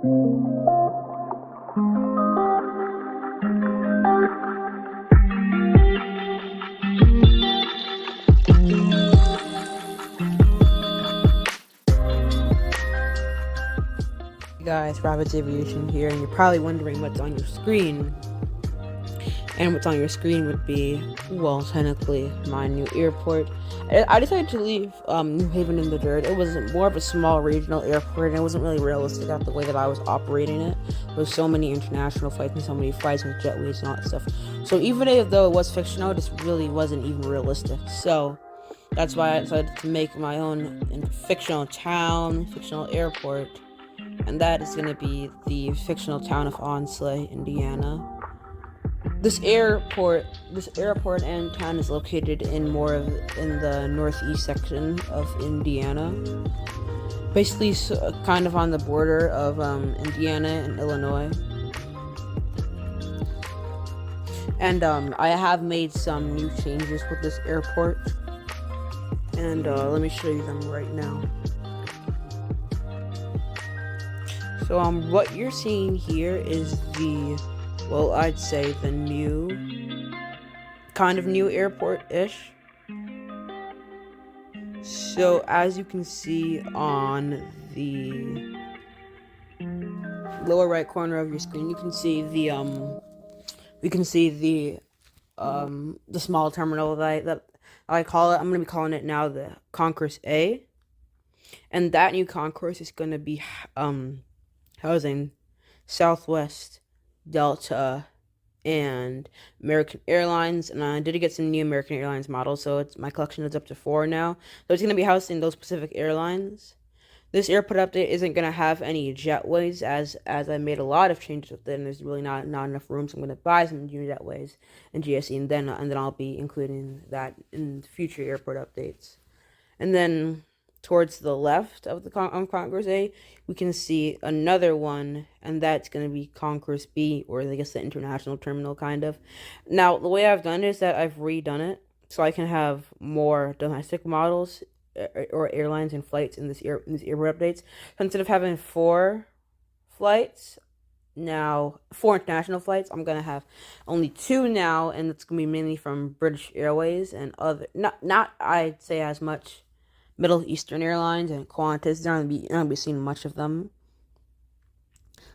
Hey guys, Rabbit's Aviation here, and you're probably wondering what's on your screen. And what's on your screen would be, well, technically, my new airport. I decided to leave New Haven in the dirt. It was more of a small regional airport, and it wasn't really realistic about the way that I was operating it. With so many international flights and so many flights with jetways and all that stuff. So even though it was fictional, this really wasn't even realistic. So that's why I decided to make my own fictional town, fictional airport. And that is going to be the fictional town of Onsleigh, Indiana. This airport and town is located in the northeast section of Indiana, basically kind of on the border of Indiana and Illinois. And I have made some new changes with this airport, and let me show you them right now. So what you're seeing here is I'd say the new airport-ish. So as you can see on the lower right corner of your screen, you can see the small terminal that I call it. I'm going to be calling it now the Concourse A, and that new concourse is going to be housing Southwest, Delta, and American Airlines. And I did get some new American Airlines models, so my collection is up to 4 now. So it's going to be housing those specific airlines. This airport update isn't going to have any jetways, as I made a lot of changes with it, and there's really not enough room. So I'm going to buy some new jetways and GSE, and then I'll be including that in future airport updates. And then towards the left of the Concourse A, we can see another one, and that's going to be Concourse B, or I guess the international terminal, kind of. Now, the way I've done it is that I've redone it, so I can have more domestic models or airlines and flights in these airport updates. So instead of having 4 international flights, I'm going to have only 2 now, and it's going to be mainly from British Airways and other, not I'd say as much Middle Eastern Airlines and Qantas. You're not going to be seeing much of them.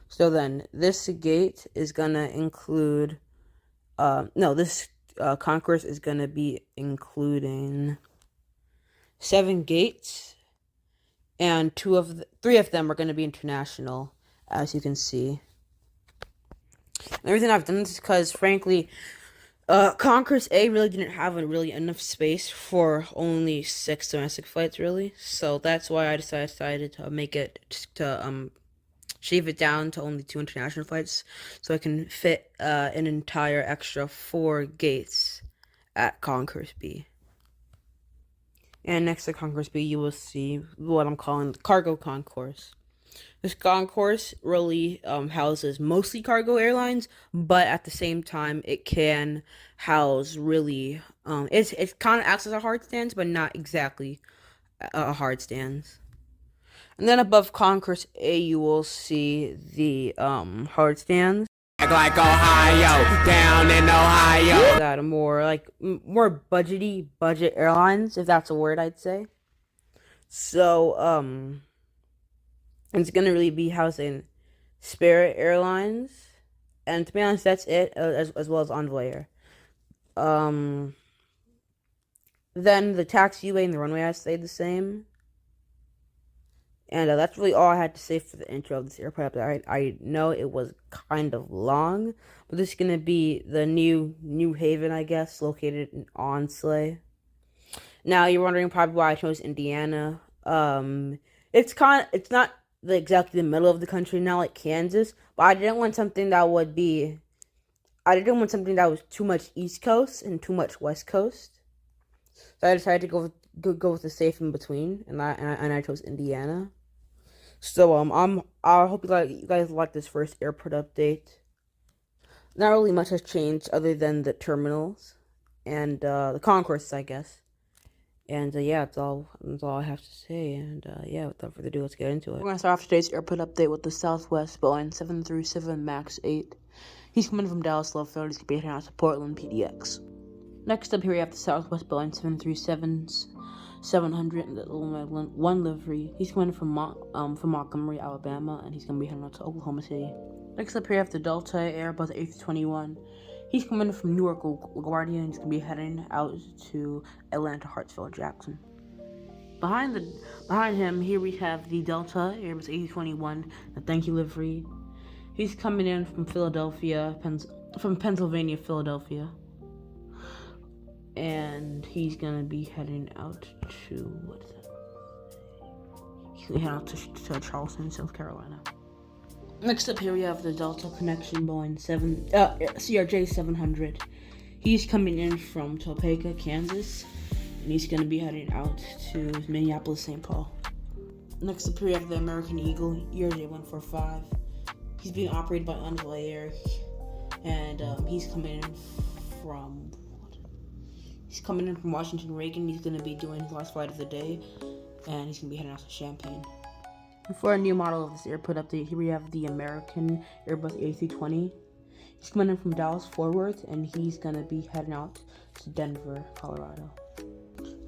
So then, this gate is going to include, this concourse is going to be including 7 gates, and 3 of them are going to be international, as you can see. And the reason I've done this is because, frankly, Concourse A really didn't have enough space for only 6 domestic flights, really. So that's why I decided to make it shave it down to only 2 international flights, so I can fit an entire extra 4 gates at Concourse B. And next to Concourse B, you will see what I'm calling the cargo concourse. This concourse really houses mostly cargo airlines, but at the same time, it can house really it kind of acts as a hard stands, but not exactly a hard stands. And then above Concourse A, you will see the hard stands. Like Ohio, down in Ohio. That are more budget airlines, if that's a word, I'd say. So it's gonna really be housing Spirit Airlines, and to be honest, that's it, as well as Envoy Air. Then the taxiway and the runway has stayed the same. And that's really all I had to say for the intro of this airport update. I know it was kind of long, but this is going to be the New Haven, I guess, located in Onsleigh. Now, you're wondering probably why I chose Indiana. It's not exactly the middle of the country, not like Kansas, but I didn't want something that was too much East Coast and too much West Coast. So I decided to go with the safe in between, and I chose Indiana. So I hope you guys like this first airport update. Not really much has changed other than the terminals and the concourses, I guess. And yeah, that's all I have to say. And yeah, without further ado, let's get into it. We're gonna start off today's airport update with the Southwest Boeing 737 MAX 8. He's coming from Dallas, Love Field. He's gonna be heading out to Portland, PDX. Next up here we have the Southwest Boeing 737s 700 and the one livery. He's coming from Montgomery, Alabama, and he's gonna be heading out to Oklahoma City. Next up here we have the Delta Airbus A321. He's coming from Newark, LaGuardia, and he's gonna be heading out to Atlanta, Hartsfield, Jackson. Behind him, here we have the Delta Airbus A321, the thank you livery. He's coming in from Pennsylvania, Philadelphia. And he's gonna be heading out to He's gonna head out to Charleston, South Carolina. Next up here we have the Delta Connection Boeing CRJ 700. He's coming in from Topeka, Kansas, and he's gonna be heading out to Minneapolis, St. Paul. Next up here we have the American Eagle ERJ 145. He's being operated by Onsleigh, and he's coming in from Washington Reagan. He's going to be doing his last flight of the day, and he's going to be heading out to Champaign. And for a new model of this airport update, here we have the American Airbus A320. He's coming in from Dallas Fort Worth, and he's going to be heading out to Denver, Colorado.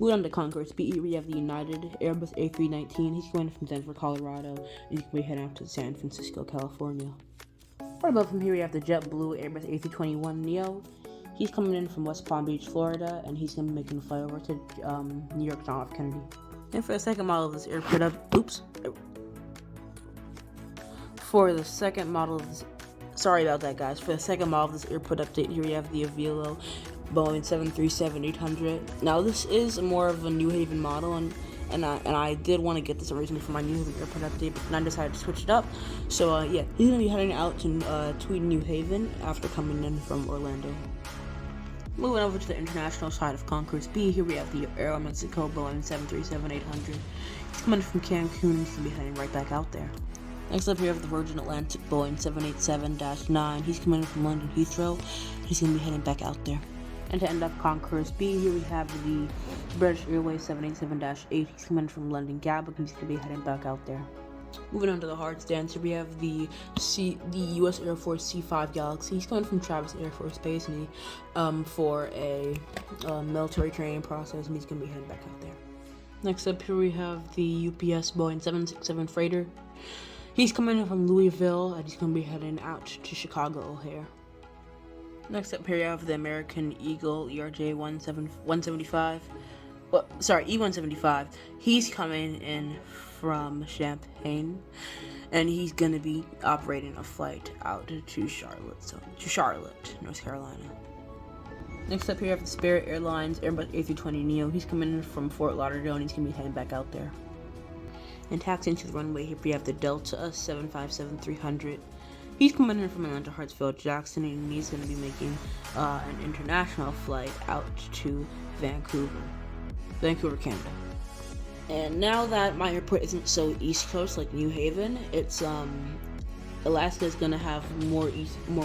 Moving on to Concourse B, we have the United Airbus A319. He's coming in from Denver, Colorado, and he's going to be heading out to San Francisco, California. Right above him here we have the JetBlue Airbus A321neo. He's coming in from West Palm Beach, Florida, and he's going to be making a flight over to New York John F. Kennedy. And for the second model of this airport For the second model of this airport update, here we have the Avilo Boeing 737-800. Now this is more of a New Haven model, and I did want to get this originally for my New Haven airport update, but then I decided to switch it up. So yeah, he's going to be heading out to Tweed, New Haven after coming in from Orlando. Moving over to the international side of Concourse B, here we have the Aeromexico Boeing 737-800. He's coming from Cancun, and he's going to be heading right back out there. Next up, we have the Virgin Atlantic Boeing 787-9. He's coming in from London Heathrow. He's going to be heading back out there. And to end up Concourse B, here we have the British Airways 787-8. He's coming from London Gatwick, and he's going to be heading back out there. Moving on to the hard stands, here we have the U.S. Air Force C-5 Galaxy. He's coming from Travis Air Force Base, and for a military training process, and he's going to be heading back out there. Next up here we have the UPS Boeing 767 Freighter. He's coming in from Louisville, and he's going to be heading out to Chicago O'Hare. Next up here we have the American Eagle ERJ 175. E-175. He's coming in from Champaign, and he's going to be operating a flight out to Charlotte, North Carolina. Next up here we have the Spirit Airlines Airbus A320neo. He's coming in from Fort Lauderdale, and he's going to be heading back out there. And taxiing to the runway, here we have the Delta 757-300. He's coming in from Atlanta, Hartsfield, Jackson, and he's going to be making an international flight out to Vancouver, Canada. And now that my airport isn't so East Coast like New Haven, it's Alaska is gonna have more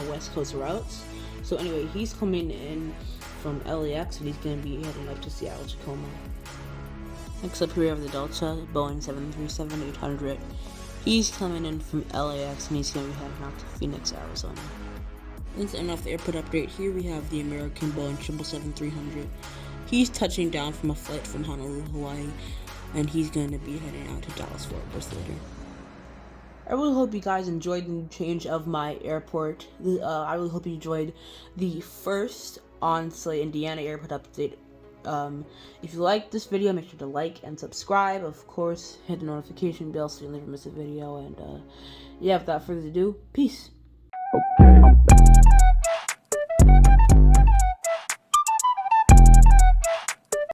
West Coast routes. So anyway, he's coming in from LAX, and he's gonna be heading up to Seattle, Tacoma. Next up here we have the Delta Boeing 737-800. He's coming in from LAX, and he's gonna be heading out to Phoenix, Arizona. And to end off the airport update, here we have the American Boeing 777-300. He's touching down from a flight from Honolulu, Hawaii, and he's going to be heading out to Dallas Fort Worth later. I really hope you guys enjoyed the change of my airport. I really hope you enjoyed the first Onsleigh, Indiana airport update. If you liked this video, make sure to like and subscribe. Of course, hit the notification bell so you never miss a video. And yeah, without further ado, peace.